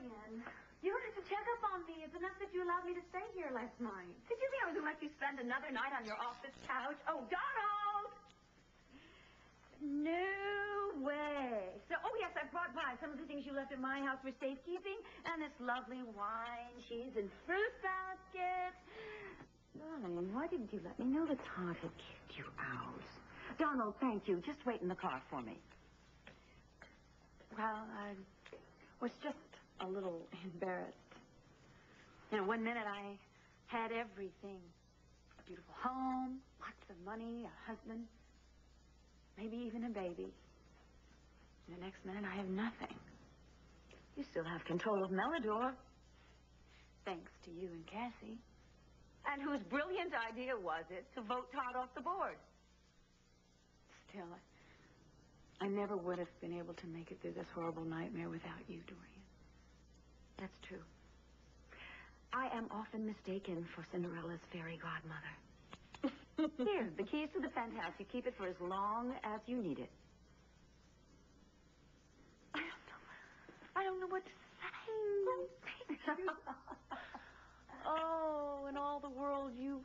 Dorian, you don't have to check up on me. It's enough that you allowed me to stay here last night. Did you think I was going to let you spend another night on your office couch? Oh, Donald! No way. So, oh, yes, I brought by some of the things you left at my house for safekeeping, and this lovely wine, cheese, and fruit basket. Darling, why didn't you let me know that Todd had kicked you out? Donald, thank you. Just wait in the car for me. Well, I was just a little embarrassed. You know, one minute I had everything. A beautiful home, lots of money, a husband, maybe even a baby. And the next minute I have nothing. You still have control of Melidor. Thanks to you and Cassie. And whose brilliant idea was it to vote Todd off the board? Still, I never would have been able to make it through this horrible nightmare without you, Dorian. That's true. I am often mistaken for Cinderella's fairy godmother. Here, the keys to the penthouse. You keep it for as long as you need it. I don't know what to say. Oh, in all the world, you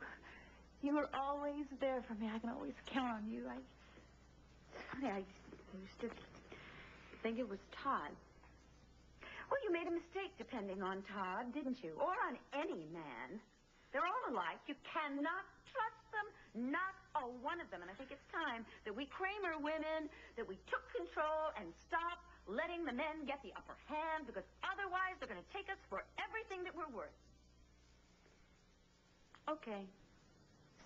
were always there for me. I can always count on you. I used to think it was Todd. Well, you made a mistake depending on Todd, didn't you? Or on any man. They're all alike. You cannot trust them, not a one of them. And I think it's time that we Kramer women, that we took control and stopped letting the men get the upper hand, because otherwise they're going to take us for everything that we're worth. Okay.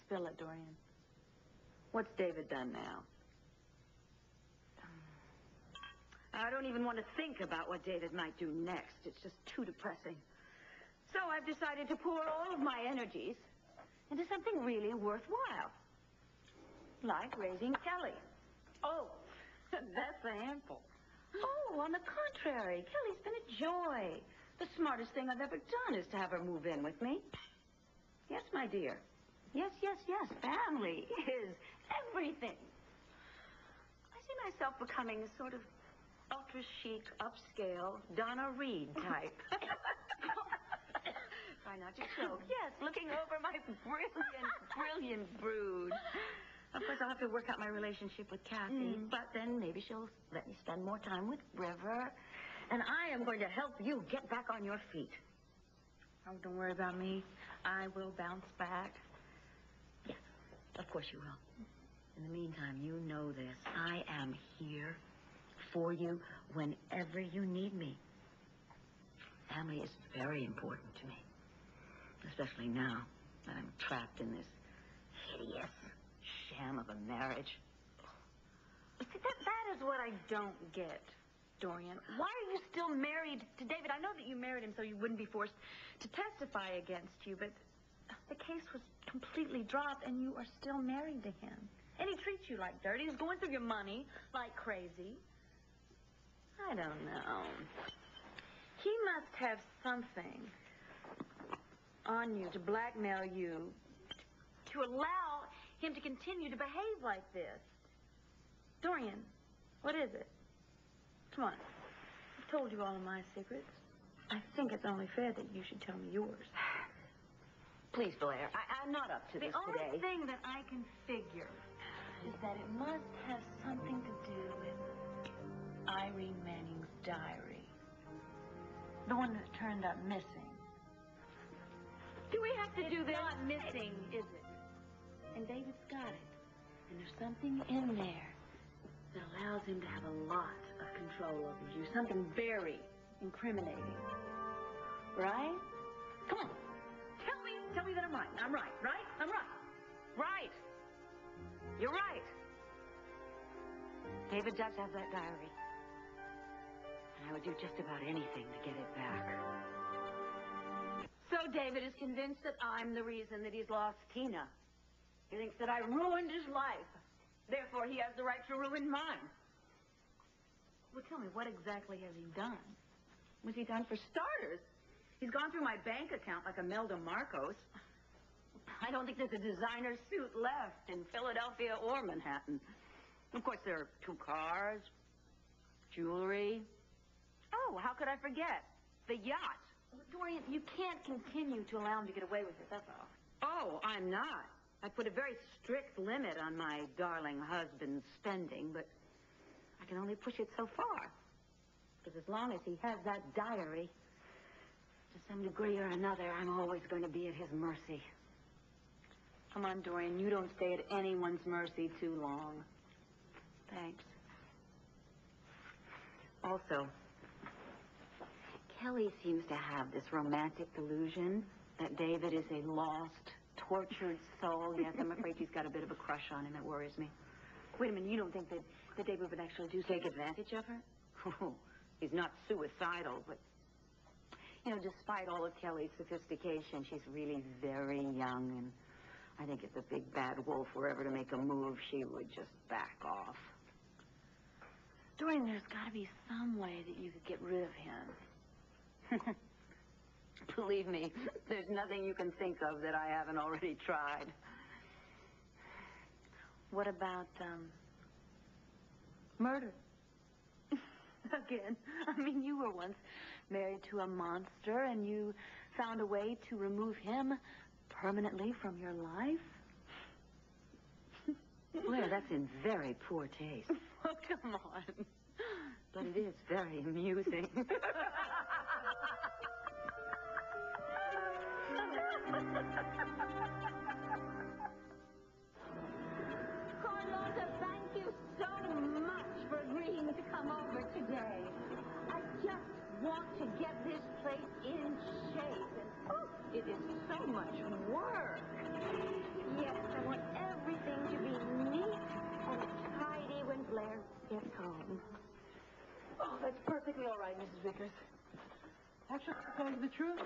Spill it, Dorian. What's David done now? I don't even want to think about what David might do next. It's just too depressing. So I've decided to pour all of my energies into something really worthwhile. Like raising Kelly. Oh, that's a handful. Oh, on the contrary, Kelly's been a joy. The smartest thing I've ever done is to have her move in with me. Yes, my dear. Yes. Family is everything. I see myself becoming a sort of ultra-chic, upscale Donna Reed type. Try not to choke. Yes, looking over my brilliant brood. Of course, I'll have to work out my relationship with Kathy, but then maybe she'll let me spend more time with River, and I am going to help you get back on your feet. Oh, don't worry about me. I will bounce back. Yes, of course you will. In the meantime, you know this. I am here for you whenever you need me. Family is very important to me, especially now that I'm trapped in this hideous sham of a marriage. See, that is what I don't get, Dorian. Why are you still married to David? I know that you married him so you wouldn't be forced to testify against you, but the case was completely dropped and you are still married to him. And he treats you like dirt. He's going through your money like crazy. I don't know. He must have something on you to blackmail you, to allow him to continue to behave like this. Dorian, what is it? Come on. I've told you all of my secrets. I think it's only fair that you should tell me yours. Please, Blair, I'm not up to this today. The only thing that I can figure is that it must have something to do with Irene Manning's diary. The one that turned up missing. Do we have to do this? It's not missing, is it? And David's got it. And there's something in there that allows him to have a lot of control over you. Something very incriminating. Right? Come on. Tell me that I'm right. I'm right, right? I'm right. Right. You're right. David does have that diary. And I would do just about anything to get it back. So David is convinced that I'm the reason that he's lost Tina. He thinks that I ruined his life. Therefore, he has the right to ruin mine. Well, tell me, what exactly has he done? What's he done? For starters, he's gone through my bank account like Imelda Marcos. I don't think there's a designer suit left in Philadelphia or Manhattan. Of course, there are 2 cars, jewelry. Oh, how could I forget? The yacht. Dorian, you can't continue to allow him to get away with it, that's all. Oh, I'm not. I put a very strict limit on my darling husband's spending, but I can only push it so far. Because as long as he has that diary, to some degree or another, I'm always going to be at his mercy. Come on, Dorian, you don't stay at anyone's mercy too long. Thanks. Also, Kelly seems to have this romantic delusion that David is a lost, tortured soul. Yes, I'm afraid she's got a bit of a crush on him. It worries me. Wait a minute, you don't think that David would actually take advantage of her? Oh, he's not suicidal, but, despite all of Kelly's sophistication, she's really very young, and I think if the big bad wolf were ever to make a move, she would just back off. Dorian, there's got to be some way that you could get rid of him. Believe me, there's nothing you can think of that I haven't already tried. What about, murder? Again, I mean, you were once married to a monster, and you found a way to remove him permanently from your life? Blair, that's in very poor taste. Oh, come on. But it is very amusing. Carlotta, thank you so much for agreeing to come over today. I just want to get this place in shape. And, it is so much work. Yes, I want everything to be neat and tidy when Blair gets home. Oh, that's perfectly all right, Mrs. Vickers. Actually, to tell you the truth,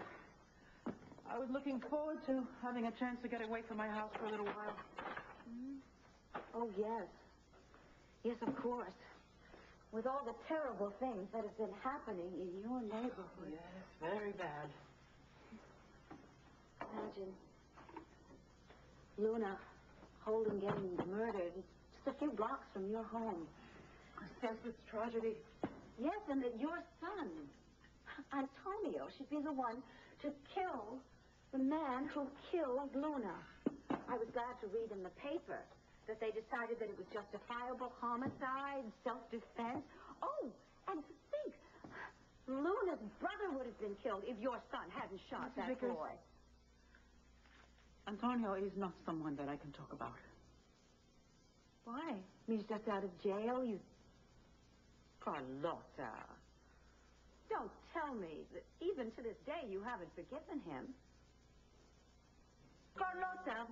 I was looking forward to having a chance to get away from my house for a little while. Oh, yes. Yes, of course. With all the terrible things that have been happening in your neighborhood. Yes, very bad. Imagine Luna Holden getting murdered just a few blocks from your home. A senseless tragedy. Yes, and that your son, Antonio, should be the one to kill the man who killed Luna. I was glad to read in the paper that they decided that it was justifiable homicide, self-defense. Oh, and to think, Luna's brother would have been killed if your son hadn't shot Mrs. that Vickers, boy. Antonio is not someone that I can talk about. Why? He's just out of jail. You... Carlotta, don't tell me that even to this day you haven't forgiven him. Carlotta,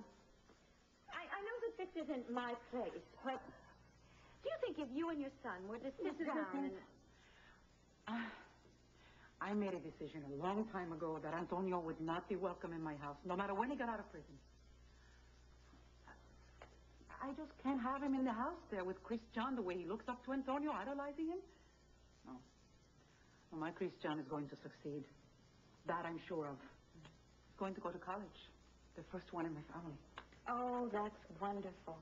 I know that this isn't my place, but do you think if you and your son were to sit Mrs. down Vickers, and... I made a decision a long time ago that Antonio would not be welcome in my house, no matter when he got out of prison. I just can't have him in the house there with Christian the way he looks up to Antonio, idolizing him. No. Well, my Christian is going to succeed. That I'm sure of. He's going to go to college. The first one in my family. Oh, that's wonderful.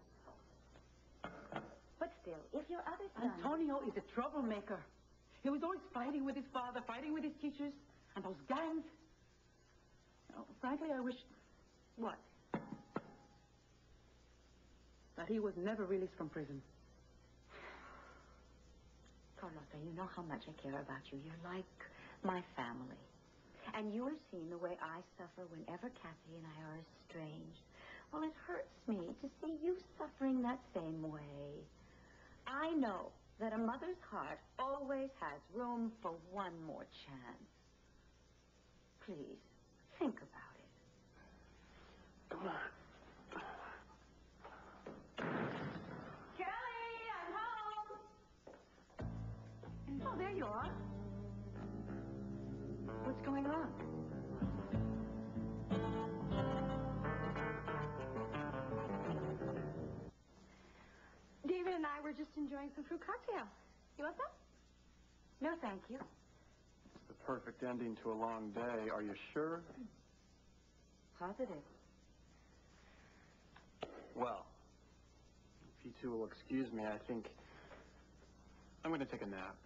But still, if your other son... Antonio is a troublemaker. He was always fighting with his father, fighting with his teachers, and those gangs. Frankly, I wish... What? That he was never released from prison. Carlotta, you know how much I care about you. You're like my family. And you are seeing the way I suffer whenever Kathy and I are estranged. Well, it hurts me to see you suffering that same way. I know that a mother's heart always has room for one more chance. Please, think about it. Kelly, I'm home! Oh, there you are. What's going on? David and I were just enjoying some fruit cocktail. You want some? No, thank you. It's the perfect ending to a long day. Are you sure? Positive. Well, if you two will excuse me, I think I'm going to take a nap.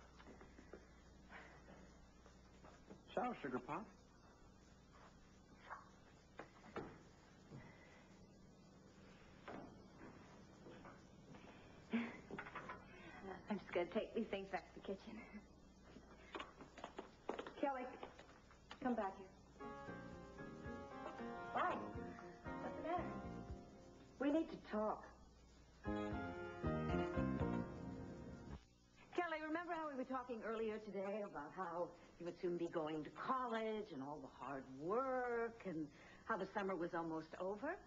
Ciao, Sugar Pop. I'm just going to take these things back to the kitchen. Kelly, come back here. Why? What's the matter? We need to talk. Kelly, remember how we were talking earlier today about how you would soon be going to college and all the hard work and how the summer was almost over?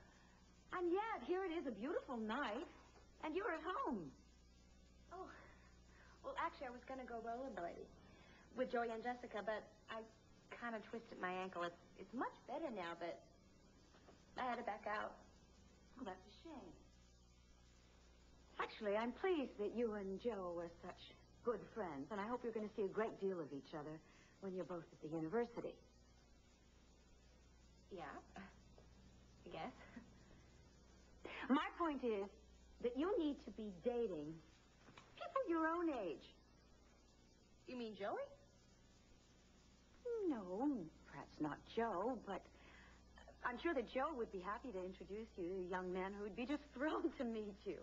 And yet, here it is, a beautiful night, and you're at home. Oh, well, actually, I was going to go rollerblading with Joey and Jessica, but I kind of twisted my ankle. It's much better now, but I had to back out. Well, that's a shame. Actually, I'm pleased that you and Joe were such good friends, and I hope you're going to see a great deal of each other when you're both at the university. Yeah, I guess. My point is that you need to be dating people your own age. You mean Joey? No, perhaps not Joe, but I'm sure that Joe would be happy to introduce you to a young man who would be just thrilled to meet you.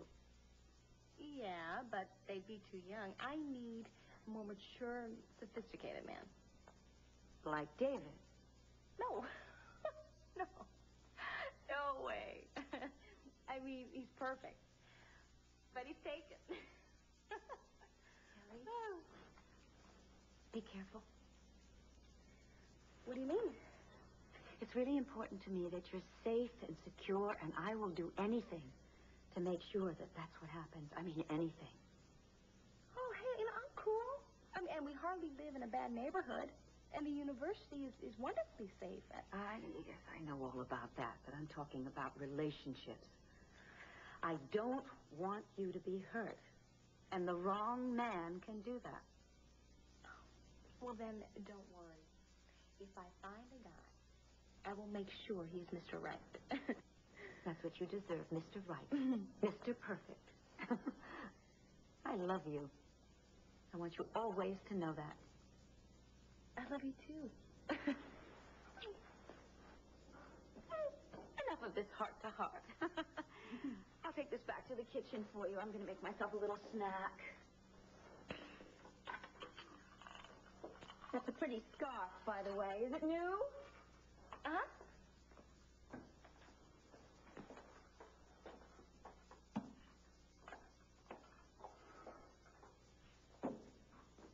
Yeah, but they'd be too young. I need a more mature and sophisticated man. Like David. No. No. No way. I mean, he's perfect. But he's taken. Kelly, be careful. What do you mean? It's really important to me that you're safe and secure, and I will do anything to make sure that that's what happens. I mean, anything. Oh, hey, I'm cool. I mean, and we hardly live in a bad neighborhood. And the university is wonderfully safe. Yes, I know all about that, but I'm talking about relationships. I don't want you to be hurt, and the wrong man can do that. Well, then, don't worry. If I find a guy, I will make sure he's Mr. Right. That's what you deserve, Mr. Right. Mr. Perfect. I love you. I want you always to know that. I love you, too. Enough of this heart-to-heart. I'll take this back to the kitchen for you. I'm going to make myself a little snack. That's a pretty scarf, by the way. Is it new? Uh-huh.